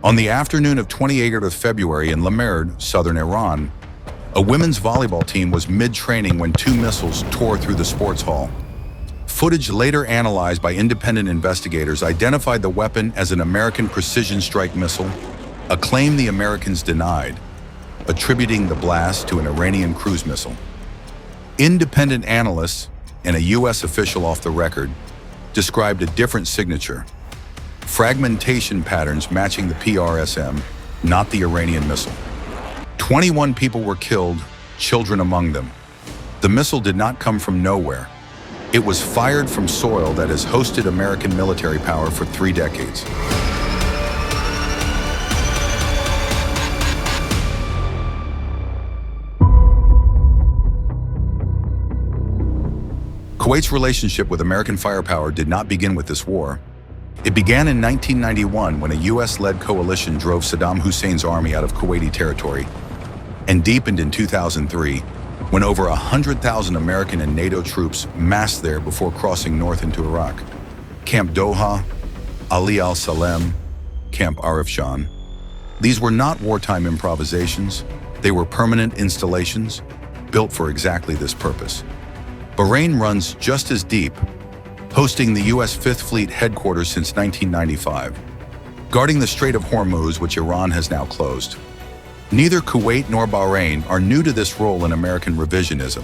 On the afternoon of 28th of February in Launchpad, southern Iran, a women's volleyball team was mid-training when two missiles tore through the sports hall. Footage later analyzed by independent investigators identified the weapon as an American precision strike missile, a claim the Americans denied, attributing the blast to an Iranian cruise missile. Independent analysts and a U.S. official off the record described a different signature, fragmentation patterns matching the PRSM, not the Iranian missile. 21 people were killed, children among them. The missile did not come from nowhere. It was fired from soil that has hosted American military power for 3 decades. Kuwait's relationship with American firepower did not begin with this war. It began in 1991 when a U.S.-led coalition drove Saddam Hussein's army out of Kuwaiti territory, and deepened in 2003 when over 100,000 American and NATO troops massed there before crossing north into Iraq. Camp Doha, Ali al-Salem, Camp Arifshan. These were not wartime improvisations. They were permanent installations built for exactly this purpose. Bahrain runs just as deep, hosting the U.S. Fifth Fleet headquarters since 1995, guarding the Strait of Hormuz, which Iran has now closed. Neither Kuwait nor Bahrain are new to this role in American revisionism.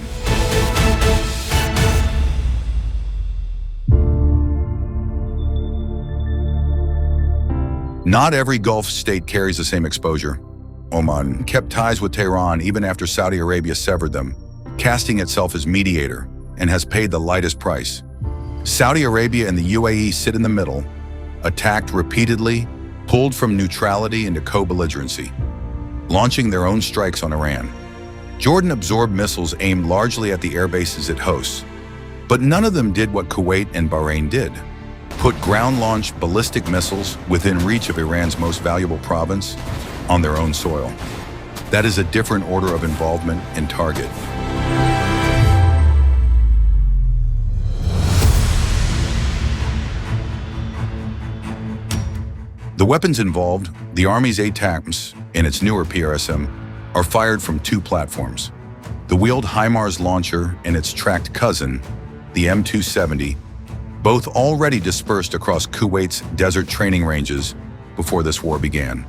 Not every Gulf state carries the same exposure. Oman kept ties with Tehran even after Saudi Arabia severed them, casting itself as mediator, and has paid the lightest price. Saudi Arabia and the UAE sit in the middle, attacked repeatedly, pulled from neutrality into co-belligerency, launching their own strikes on Iran. Jordan absorbed missiles aimed largely at the air bases it hosts, but none of them did what Kuwait and Bahrain did: put ground-launched ballistic missiles within reach of Iran's most valuable province on their own soil. That is a different order of involvement and target. The weapons involved, the Army's ATACMS and its newer PRSM, are fired from 2 platforms. The wheeled HIMARS launcher and its tracked cousin, the M270, both already dispersed across Kuwait's desert training ranges before this war began.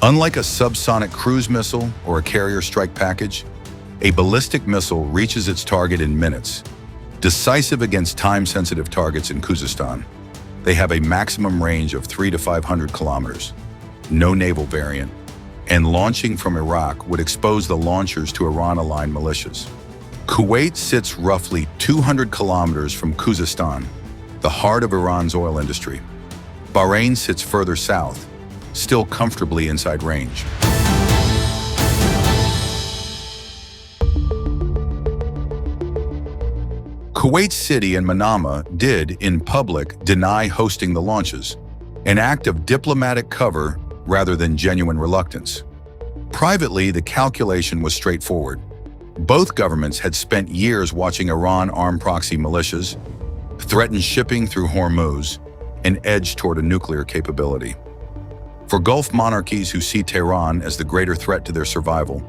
Unlike a subsonic cruise missile or a carrier strike package, a ballistic missile reaches its target in minutes, decisive against time-sensitive targets in Khuzestan. They have a maximum range of 300 to 500 kilometers, no naval variant, and launching from Iraq would expose the launchers to Iran-aligned militias. Kuwait sits roughly 200 kilometers from Khuzestan, the heart of Iran's oil industry. Bahrain sits further south, still comfortably inside range. Kuwait City and Manama did, in public, deny hosting the launches, an act of diplomatic cover rather than genuine reluctance. Privately, the calculation was straightforward. Both governments had spent years watching Iran arm proxy militias, threaten shipping through Hormuz, and edge toward a nuclear capability. For Gulf monarchies who see Tehran as the greater threat to their survival,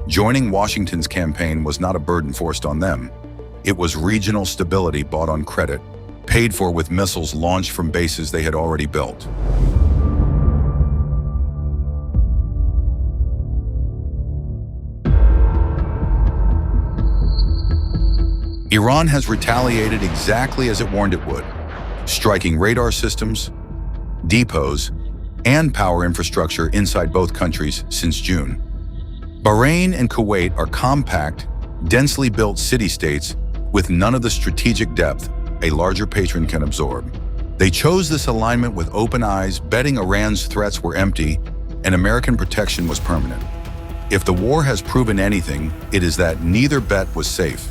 joining Washington's campaign was not a burden forced on them. It was regional stability bought on credit, paid for with missiles launched from bases they had already built. Iran has retaliated exactly as it warned it would, striking radar systems, depots, and power infrastructure inside both countries since June. Bahrain and Kuwait are compact, densely built city-states with none of the strategic depth a larger patron can absorb. They chose this alignment with open eyes, betting Iran's threats were empty and American protection was permanent. If the war has proven anything, it is that neither bet was safe.